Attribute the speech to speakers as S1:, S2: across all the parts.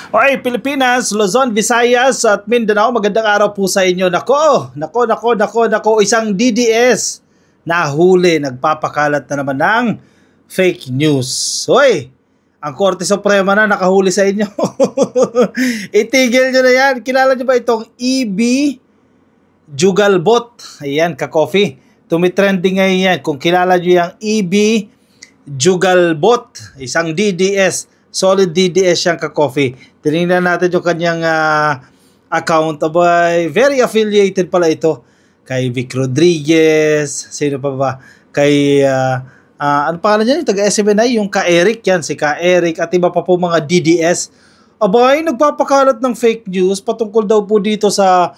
S1: Okay, Pilipinas, Luzon, Visayas at Mindanao, magandang araw po sa inyo. Nako, isang DDS nahuli, nagpapakalat na naman ng fake news. Hoy, ang Korte Suprema na nakahuli sa inyo. Itigil nyo na yan. Kilala nyo ba itong EB Jugalbot? Ayan, ka-coffee. Tumitrending ngayon yan. Kung kilala nyo yung EB Jugalbot, isang DDS, solid DDS siyang ka-coffee. Tinignan natin yung kanyang account. Abay, very affiliated pala ito kay Vic Rodriguez. Sino pa ba? Kay ano pangalan niya? Yung taga-SMNI, yung Ka-Eric yan. Si Ka-Eric at iba pa po mga DDS. Abay, nagpapakalat ng fake news patungkol daw po dito sa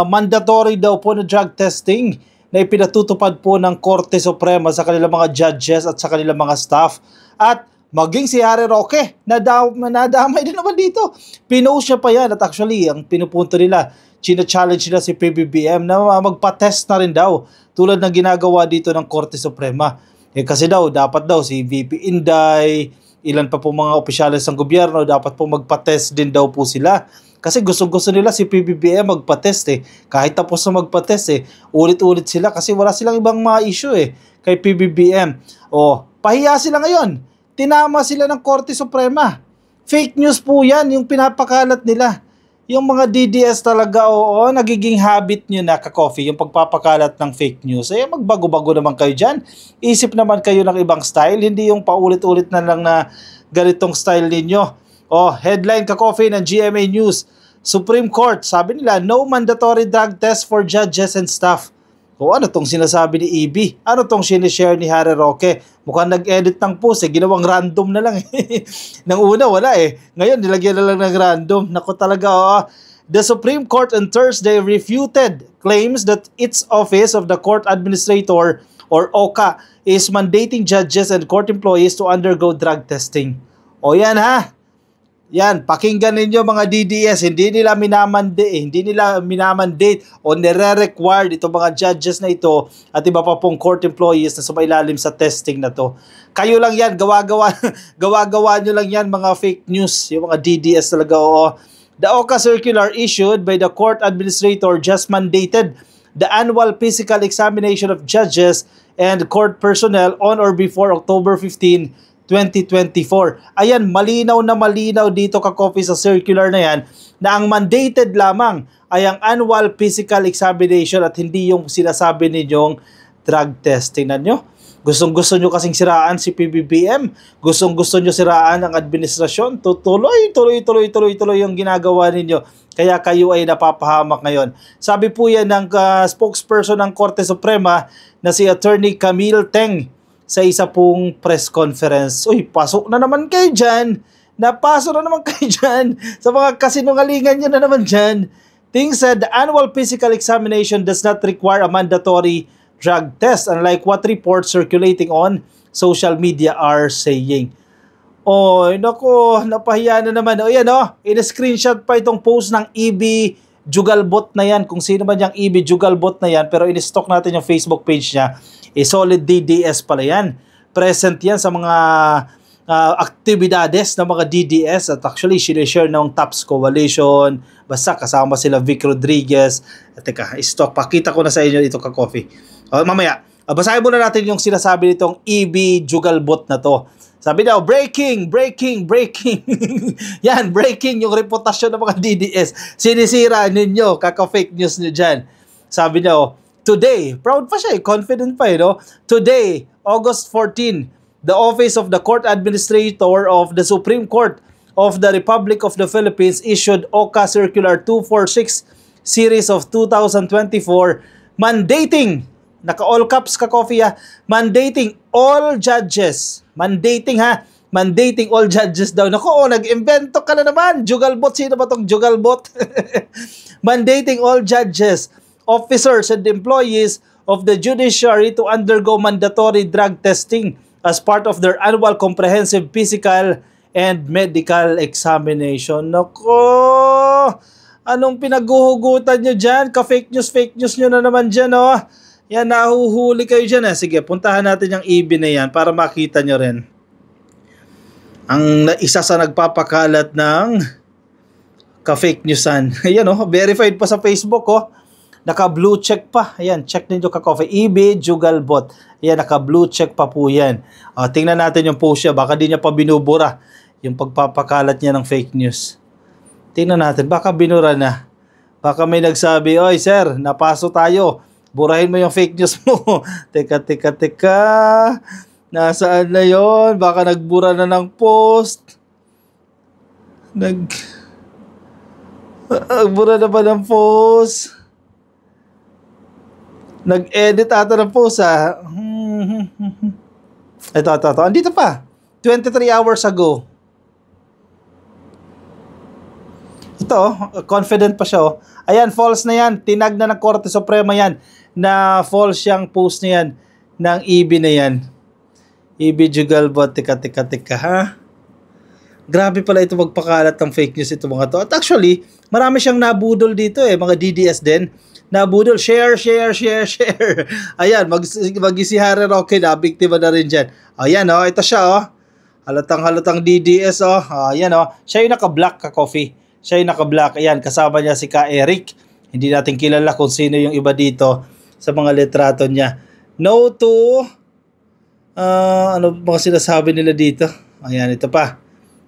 S1: mandatory daw po na drug testing na ipinatutupad po ng Korte Suprema sa kanilang mga judges at sa kanilang mga staff. At maging si Harry Roque, nadamay din naman dito. Pinost siya pa yan. At actually, ang pinupunto nila, china-challenge nila si PBBM na magpa-test na rin daw. Tulad ng ginagawa dito ng Korte Suprema. Kasi daw, dapat daw si VP Inday, ilan pa po mga opisyalis ng gobyerno, dapat po magpa-test din daw po sila. Kasi gusto nila si PBBM magpa-test Kahit tapos na magpa-test ulit-ulit sila kasi wala silang ibang mga issue kay PBBM. Pahiya sila ngayon. Tinama sila ng Korte Suprema. Fake news po yan, yung pinapakalat nila. Yung mga DDS talaga, nagiging habit nyo na ka-coffee, yung pagpapakalat ng fake news. Magbago-bago naman kayo dyan. Isip naman kayo ng ibang style, hindi yung paulit-ulit na lang na ganitong style ninyo. Headline ka-coffee ng GMA News. Supreme Court, sabi nila, no mandatory drug test for judges and staff. Ano tong sinasabi ni EB? Ano tong sinishare ni Harry Roque? Mukhang nag-edit ng post ginawang random na lang Nang una wala Ngayon nilagyan na lang ng random. Naku talaga The Supreme Court on Thursday refuted claims that its Office of the Court Administrator or OCA is mandating judges and court employees to undergo drug testing. Yan Yan, pakinggan ninyo mga DDS, hindi nila minamandate o nire-required itong mga judges na ito at iba pa pong court employees na sumailalim sa testing na to. Kayo lang yan, gawa-gawa nyo lang yan mga fake news, yung mga DDS talaga. The OCA circular issued by the court administrator just mandated the annual physical examination of judges and court personnel on or before October 15, 2024. Ayan, malinaw na malinaw dito ka-coffee sa circular na yan na ang mandated lamang ay ang annual physical examination at hindi yung sinasabi ninyong drug testing na nyo. Gustong-gusto nyo kasing siraan si PBBM. Gustong-gusto nyo siraan ang administrasyon. Tuloy yung ginagawa ninyo. Kaya kayo ay napapahamak ngayon. Sabi po yan ng spokesperson ng Korte Suprema na si Attorney Camille Teng sa isa pong press conference. Pasok na naman kayo dyan. Napasok na naman kayo dyan. Sa mga kasinungalingan nyo na naman dyan. Ting said, the annual physical examination does not require a mandatory drug test, unlike what reports circulating on social media are saying. Naku, napahiya na naman. In-screenshot pa itong post ng EB Jugalbot na yan. Kung sino man yung EB Jugalbot na yan, pero in-stock natin yung Facebook page niya. Solid DDS pala yan. Present yan sa mga aktibidades ng mga DDS at actually sinishare ng TAPS Coalition. Basta kasama sila Vic Rodriguez. Teka, stock. Pakita ko na sa inyo ito ka-coffee. Mamaya, basahin muna natin yung sinasabi nitong EB Jugalbot na to. Sabi daw, breaking. Yan, breaking yung reputasyon ng mga DDS. Sinisira ninyo, kaka-fake news nyo dyan. Sabi daw, today, proud pa siya confident pa Today, August 14, the Office of the Court Administrator of the Supreme Court of the Republic of the Philippines issued OCA Circular 246 Series of 2024 mandating, naka-all caps ka-coffee mandating all judges. Mandating all judges daw. Naku, nag-invento ka na naman. Jugalbot, sino ba tong Jugalbot? Mandating all judges, officers and employees of the judiciary to undergo mandatory drug testing as part of their annual comprehensive physical and medical examination. Nako! Anong pinaghuhugutan nyo dyan? Ka-fake news nyo na naman dyan, Yan, nahuhuli kayo dyan. Sige, puntahan natin yung EB na yan para makita nyo rin. isa sa nagpapakalat ng ka-fake newsan. Ayan verified pa sa Facebook Naka-blue check pa. Ayan, check ninyo ka-coffee. EB Jugalbot. Ayan, naka-blue check pa po yan. Tingnan natin yung post niya. Baka di niya pa binubura yung pagpapakalat niya ng fake news. Tingnan natin. Baka binura na. Baka may nagsabi, oy sir, napaso tayo. Burahin mo yung fake news mo. Teka. Nasaan na yon? Baka nagbura na ng post. Nagbura na ba ng post? Nag-edit ata ng post Ito. Andito pa. 23 hours ago. Ito confident pa siya Ayan, false na yan. Tinag na ng Korte Suprema yan na false yung post na yan ng EB na yan. EB Jugalbot, teka ha. Grabe pala ito magpakalat ng fake news ito mga to. At actually, marami siyang nabudol dito mga DDS din. Nabudol, share. Ayan, si Harry Roque na, biktima na rin dyan. Ayan ito siya halatang DDS Ayan siya yung naka-black ka-coffee. Siya yung naka-black. Ayan, kasama niya si Ka Eric. Hindi natin kilala kung sino yung iba dito sa mga litrato niya. No to ano mga sinasabi nila dito? Ayan, ito pa.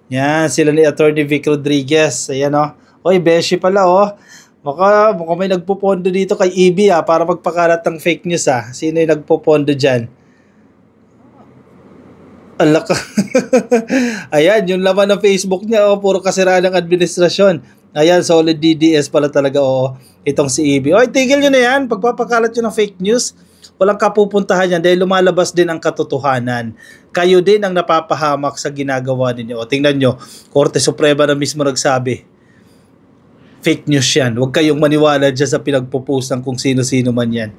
S1: Yan, sila ni Attorney Vic Rodriguez. Ayan Oy, beshi pala Baka may nagpupondo dito kay EB para magpakalat ng fake news Sino yung nagpupondo dyan? Alaka. Ayan, yung laman ng Facebook niya puro kasiraan ng administrasyon. Ayan, solid DDS pala talaga itong si EB. Oy, tigil nyo na yan. Pagpapakalat nyo ng fake news, walang kapupuntahan yan dahil lumalabas din ang katotohanan. Kayo din ang napapahamak sa ginagawa ninyo. Tingnan nyo, Korte Suprema na mismo nagsabi. Fake news yan. Huwag kayong maniwala dyan sa pinagpo-post ng kung sino-sino man yan.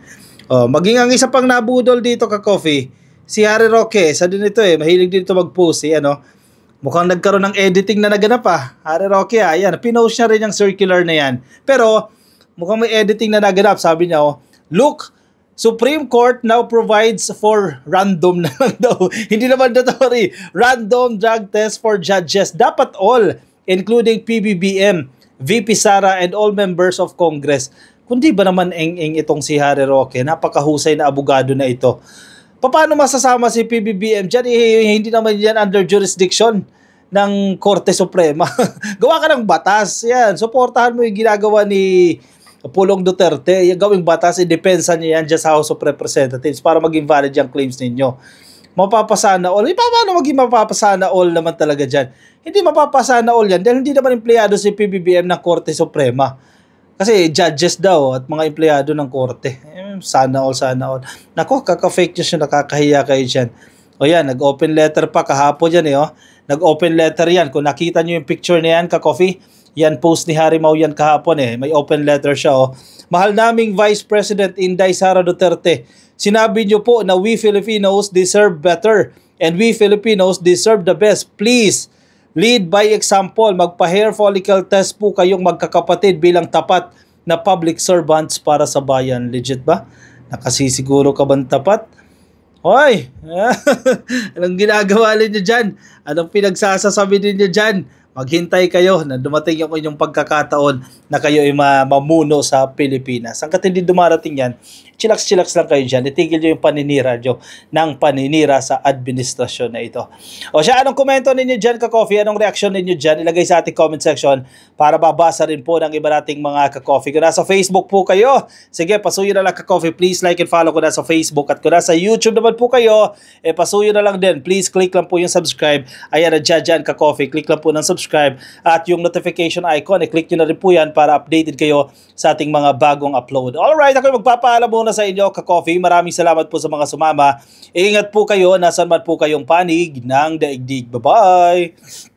S1: Maging ang isa pang nabudol dito ka-coffee, si Harry Roque, isa din ito mahilig din ito mag-post mukhang nagkaroon ng editing na naganap Harry Roque ayan, pinost niya rin yung circular na yan. Pero, mukhang may editing na naganap. Sabi niya look, Supreme Court now provides for random na lang daw. Hindi naman mandatory. Random drug test for judges. Dapat all, including PBBM, VP Sara, and all members of Congress. Kundi ba naman eng itong si Harry Roque? Napakahusay na abogado na ito. Paano masasama si PBBM dyan? Hindi naman yan under jurisdiction ng Korte Suprema. Gawa ka ng batas. Yan. Suportahan mo yung ginagawa ni Pulong Duterte. Yung gawing batas, i-depensa niya yan dyan sa House of Representatives para maging valid yung claims ninyo. Mapapasana all. Paano maging mapapasana all naman talaga dyan? Hindi mapapasana all yan dahil hindi naman empleyado si PBBM ng Korte Suprema. Kasi judges daw at mga empleyado ng korte. Sana all. Nako, kaka-fake news yung nakakahiya kayo dyan. O yan, nag-open letter pa kahapon yan Nag-open letter yan. Kung nakita nyo yung picture na yan, ka-coffee, yan post ni Harry Mau yan kahapon May open letter siya Mahal naming Vice President Inday Sara Duterte. Sinabi nyo po na we Filipinos deserve better and we Filipinos deserve the best. Please, lead by example. Magpa-hair follicle test po kayong magkakapatid bilang tapat na public servants para sa bayan. Legit ba? Nakasisiguro ka bang tapat? Hoy! Anong ginagawa ninyo dyan? Anong pinagsasasabi ninyo dyan? Maghintay kayo na dumating yung inyong pagkakataon na kayo ay mamuno sa Pilipinas. Hanggat hindi dumarating yan, chillax lang kayo dyan. Itigil nyo yung paninira nyo ng paninira sa administrasyon na ito. O siya, anong komento ninyo dyan, ka-coffee? Anong reaksyon ninyo dyan? Ilagay sa ating comment section para babasa rin po ng iba nating mga ka-coffee. Kung nasa Facebook po kayo, sige, pasuyo na lang, ka-coffee. Please like and follow ko na sa Facebook. At kung nasa YouTube naman po kayo, pasuyo na lang din. Please click lang po yung subscribe. Ayan, dyan, ka-coffee. Click lang po ng subscribe. At yung notification icon, click nyo na rin po yan para updated kayo sa ating mga bagong upload. Alright, ako magpapaalam muna sa inyo, ka-coffee. Maraming salamat po sa mga sumama. Ingat po kayo, nasan man po kayong panig ng daigdig. Bye-bye!